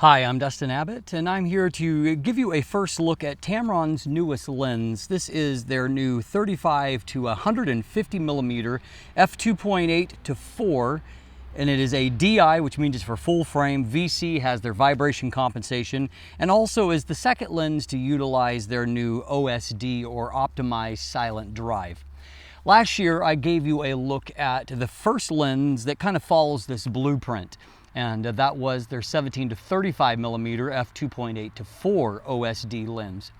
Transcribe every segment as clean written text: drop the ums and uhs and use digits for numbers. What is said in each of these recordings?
Hi, I'm Dustin Abbott, and I'm here to give you a first look at Tamron's newest lens. This is their new 35 to 150 millimeter f2.8 to 4, and it is a DI, which means it's for full frame. VC has their vibration compensation, and also is the second lens to utilize their new OSD or optimized silent drive. Last year, I gave you a look at the first lens that kind of follows this blueprint, and that was their 17 to 35 millimeter f2.8 to 4 OSD lens.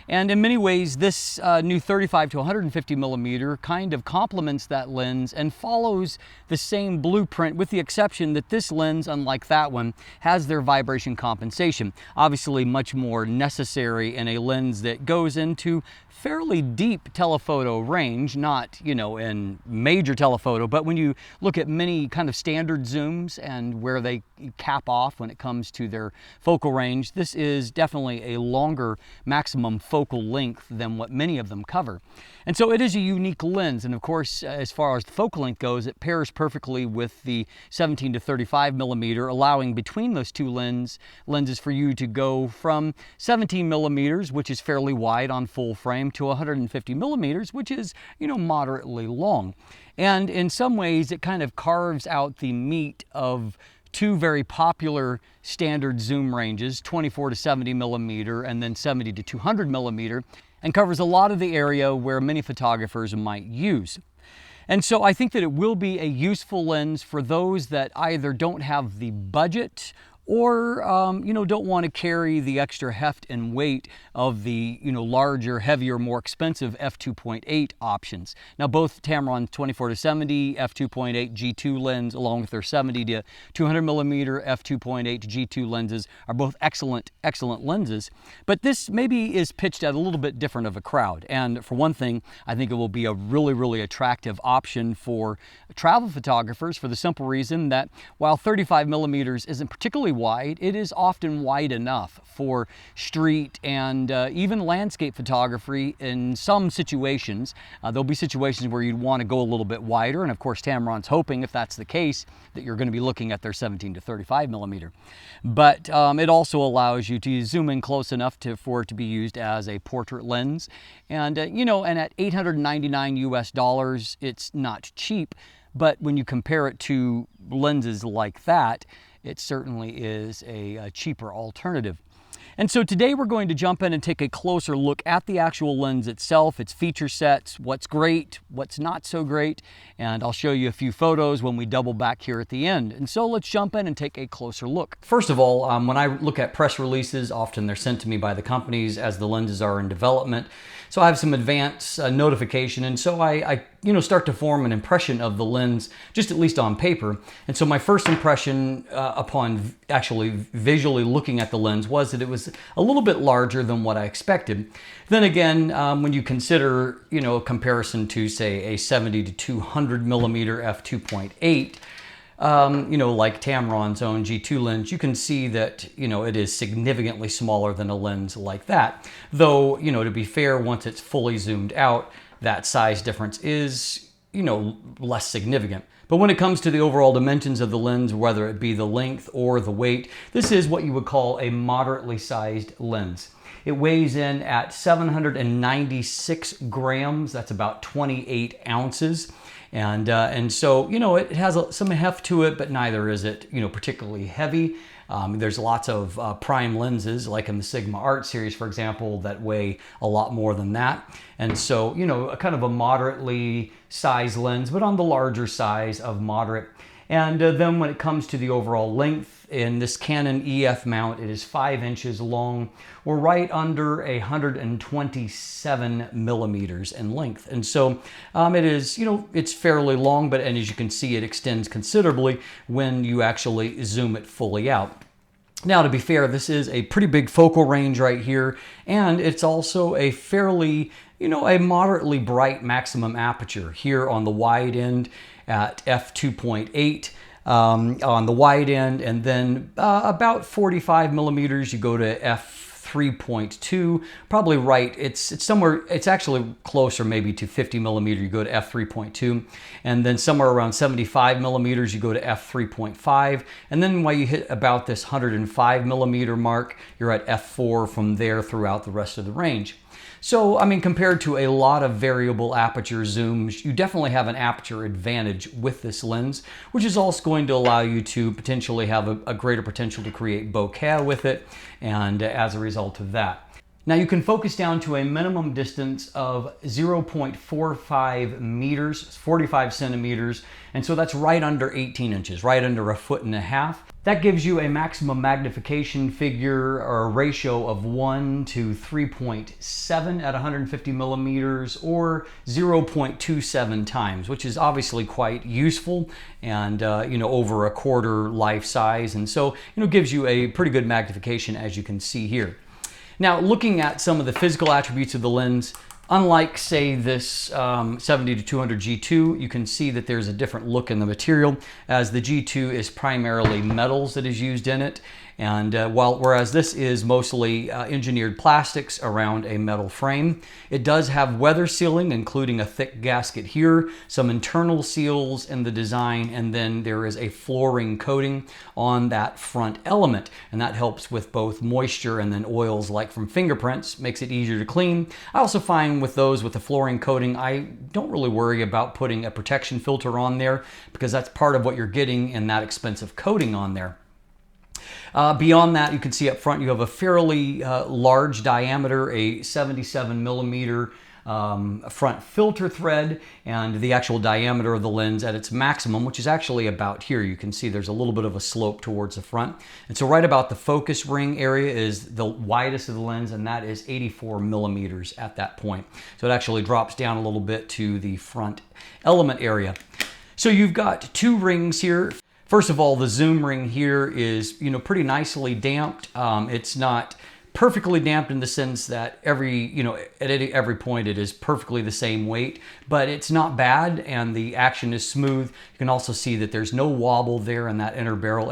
And in many ways, this new 35 to 150 millimeter kind of complements that lens and follows the same blueprint, with the exception that this lens, unlike that one, has their vibration compensation. Obviously much more necessary in a lens that goes into fairly deep telephoto range, not, in major telephoto, but when you look at many kind of standard zooms and where they cap off when it comes to their focal range, this is definitely a longer maximum focal length than what many of them cover. And so it is a unique lens, and of course, as far as the focal length goes, it pairs perfectly with the 17 to 35 millimeter, allowing between those two lenses for you to go from 17 millimeters, which is fairly wide on full frame, to 150 millimeters, which is, moderately long. And in some ways, it kind of carves out the meat of two very popular standard zoom ranges, 24 to 70 millimeter and then 70 to 200 millimeter, and covers a lot of the area where many photographers might use. And so I think that it will be a useful lens for those that either don't have the budget or don't want to carry the extra heft and weight of the larger, heavier, more expensive f2.8 options. Now, both Tamron's 24 to 70 f2.8 G2 lens, along with their 70 to 200 millimeter f2.8 G2 lenses, are both excellent lenses. But this maybe is pitched at a little bit different of a crowd. And for one thing, I think it will be a really attractive option for travel photographers, for the simple reason that while 35 millimeters isn't particularly wide, it is often wide enough for street and even landscape photography in some situations. There'll be situations where you'd want to go a little bit wider, and of course Tamron's hoping, if that's the case, that you're going to be looking at their 17 to 35 millimeter. But it also allows you to zoom in close enough for it to be used as a portrait lens. And and at $899 US, it's not cheap, but when you compare it to lenses like that, it certainly is a cheaper alternative. And so today we're going to jump in and take a closer look at the actual lens itself, its feature sets, what's great, what's not so great, and I'll show you a few photos when we double back here at the end. And so let's jump in and take a closer look. First of all, when I look at press releases, often they're sent to me by the companies as the lenses are in development. So I have some advance notification, and so I start to form an impression of the lens, just at least on paper. And so my first impression upon actually visually looking at the lens was that it was a little bit larger than what I expected. Then again, when you consider, a comparison to, say, a 70 to 200 millimeter f2.8, like Tamron's own G2 lens, you can see that, it is significantly smaller than a lens like that. Though, to be fair, once it's fully zoomed out, that size difference is, less significant. But when it comes to the overall dimensions of the lens, whether it be the length or the weight, this is what you would call a moderately sized lens. It weighs in at 796 grams. That's about 28 ounces. And so, it has some heft to it, but neither is it, particularly heavy. There's lots of prime lenses, like in the Sigma Art series, for example, that weigh a lot more than that. And so, a kind of a moderately sized lens, but on the larger size of moderate. And then when it comes to the overall length, in this Canon EF mount, it is 5 inches long, or right under 127 millimeters in length. And so it is, it's fairly long, and as you can see, it extends considerably when you actually zoom it fully out. Now, to be fair, this is a pretty big focal range right here, and it's also a fairly, a moderately bright maximum aperture here on the wide end at f2.8. On the wide end, and then about 45 millimeters you go to f f3.2, probably right. It's somewhere, it's actually closer maybe to 50 millimeter, you go to f3.2, and then somewhere around 75 millimeters, you go to f3.5, and then when you hit about this 105 millimeter mark, you're at f4 from there throughout the rest of the range. So, I mean, compared to a lot of variable aperture zooms, you definitely have an aperture advantage with this lens, which is also going to allow you to potentially have a greater potential to create bokeh with it, and as a result of that. Now you can focus down to a minimum distance of 0.45 meters, 45 centimeters, and so that's right under 18 inches, right under 1.5 feet. That gives you a maximum magnification figure or a ratio of 1 to 3.7 at 150 millimeters, or 0.27 times, which is obviously quite useful, and over a quarter life size, and so gives you a pretty good magnification, as you can see here. Now, looking at some of the physical attributes of the lens, unlike, say, this 70 to 200 G2, you can see that there's a different look in the material, as the G2 is primarily metals that is used in it, and whereas this is mostly engineered plastics around a metal frame. It does have weather sealing, including a thick gasket here, some internal seals in the design, and then there is a flooring coating on that front element, and that helps with both moisture and then oils like from fingerprints, makes it easier to clean. I also find with those with the flooring coating, I don't really worry about putting a protection filter on there, because that's part of what you're getting in that expensive coating on there. Beyond that, you can see up front you have a fairly large diameter, a 77 millimeter front filter thread, and the actual diameter of the lens at its maximum, which is actually about here. You can see there's a little bit of a slope towards the front, and so right about the focus ring area is the widest of the lens, and that is 84 millimeters at that point. So it actually drops down a little bit to the front element area. So you've got two rings here. First of all, the zoom ring here is, pretty nicely damped. It's not perfectly damped in the sense that at every point it is perfectly the same weight, but it's not bad, and the action is smooth. You can also see that there's no wobble there in that inner barrel.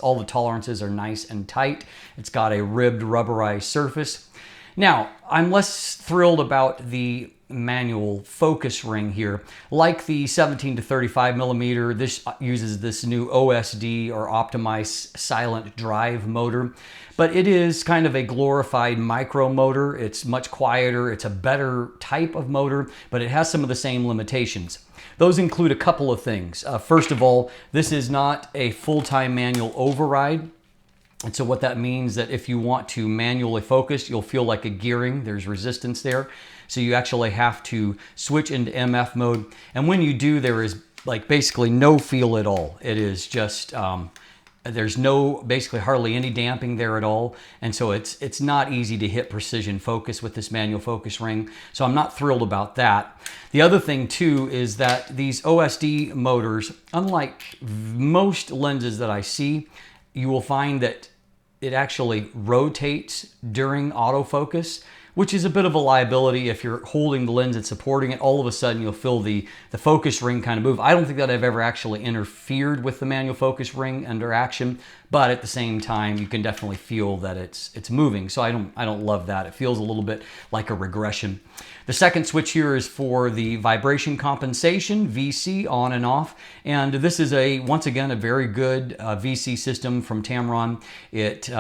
All the tolerances are nice and tight. It's got a ribbed rubberized surface. Now, I'm less thrilled about the manual focus ring here. Like the 17 to 35 millimeter, this uses this new OSD, or optimized silent drive motor, but it is kind of a glorified micro motor. It's much quieter, it's a better type of motor, but it has some of the same limitations. Those include a couple of things. First of all, this is not a full-time manual override. And so what that means that if you want to manually focus, you'll feel like a gearing. There's resistance there. So you actually have to switch into MF mode. And when you do, there is basically no feel at all. It is just, there's basically hardly any damping there at all. And so it's not easy to hit precision focus with this manual focus ring. So I'm not thrilled about that. The other thing too is that these OSD motors, unlike most lenses that I see, you will find that it actually rotates during autofocus, which is a bit of a liability. If you're holding the lens and supporting it, all of a sudden you'll feel the focus ring kind of move. I don't think that I've ever actually interfered with the manual focus ring under action, but at the same time, you can definitely feel that it's moving. So I don't love that. It feels a little bit like a regression. The second switch here is for the vibration compensation, VC, on and off. And this is once again, a very good VC system from Tamron. It's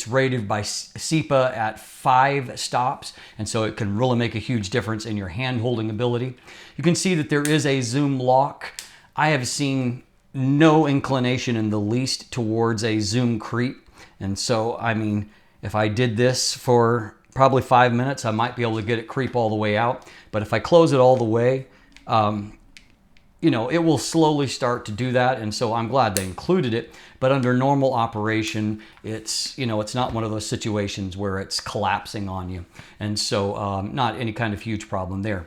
rated by SEPA at 5 stops. And so it can really make a huge difference in your hand holding ability. You can see that there is a zoom lock. I have seen no inclination in the least towards a zoom creep. And so, I mean, if I did this for probably 5 minutes, I might be able to get it creep all the way out. But if I close it all the way, it will slowly start to do that. And so I'm glad they included it. But under normal operation, it's not one of those situations where it's collapsing on you. And so not any kind of huge problem there.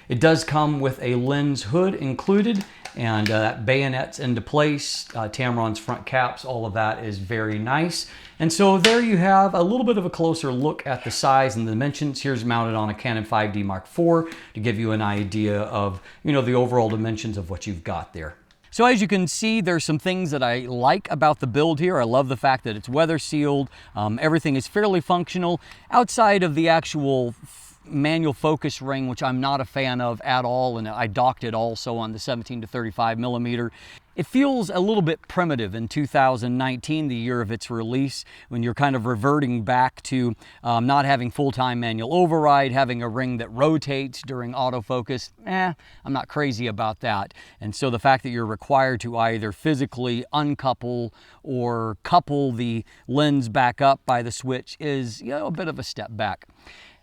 It does come with a lens hood included, and that bayonets into place, Tamron's front caps, all of that is very nice. And so there you have a little bit of a closer look at the size and the dimensions. Here's mounted on a Canon 5D Mark IV to give you an idea of, the overall dimensions of what you've got there. So as you can see, there's some things that I like about the build here. I love the fact that it's weather sealed. Everything is fairly functional outside of the actual manual focus ring, which I'm not a fan of at all, and I docked it also on the 17 to 35 millimeter. It feels a little bit primitive in 2019, the year of its release, when you're kind of reverting back to not having full-time manual override, having a ring that rotates during autofocus. I'm not crazy about that. And so the fact that you're required to either physically uncouple or couple the lens back up by the switch is, you know, a bit of a step back.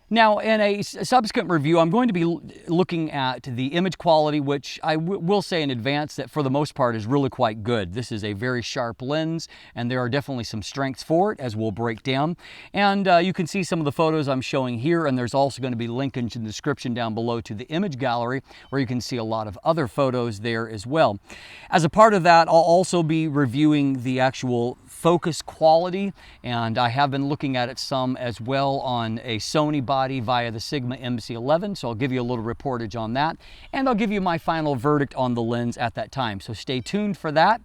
Now, in a subsequent review, I'm going to be looking at the image quality, which I will say in advance that for the most part is really quite good. This is a very sharp lens, and there are definitely some strengths for it, as we'll break down. And you can see some of the photos I'm showing here, and there's also going to be linkage in the description down below to the image gallery, where you can see a lot of other photos there as well. As a part of that, I'll also be reviewing the actual focus quality, and I have been looking at it some as well on a Sony body via the Sigma MC11, so I'll give you a little reportage on that, and I'll give you my final verdict on the lens at that time, so stay tuned for that.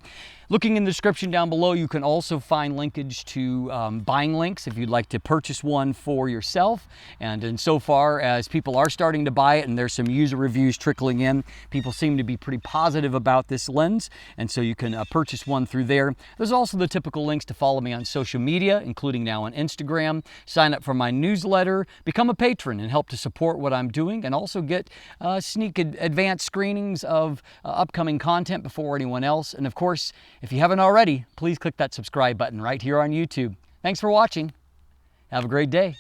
Looking in the description down below, you can also find linkage to buying links if you'd like to purchase one for yourself. And insofar as people are starting to buy it and there's some user reviews trickling in, people seem to be pretty positive about this lens. And so you can purchase one through there. There's also the typical links to follow me on social media, including now on Instagram, sign up for my newsletter, become a patron and help to support what I'm doing, and also get sneak advanced screenings of upcoming content before anyone else. And of course, if you haven't already, please click that subscribe button right here on YouTube. Thanks for watching. Have a great day.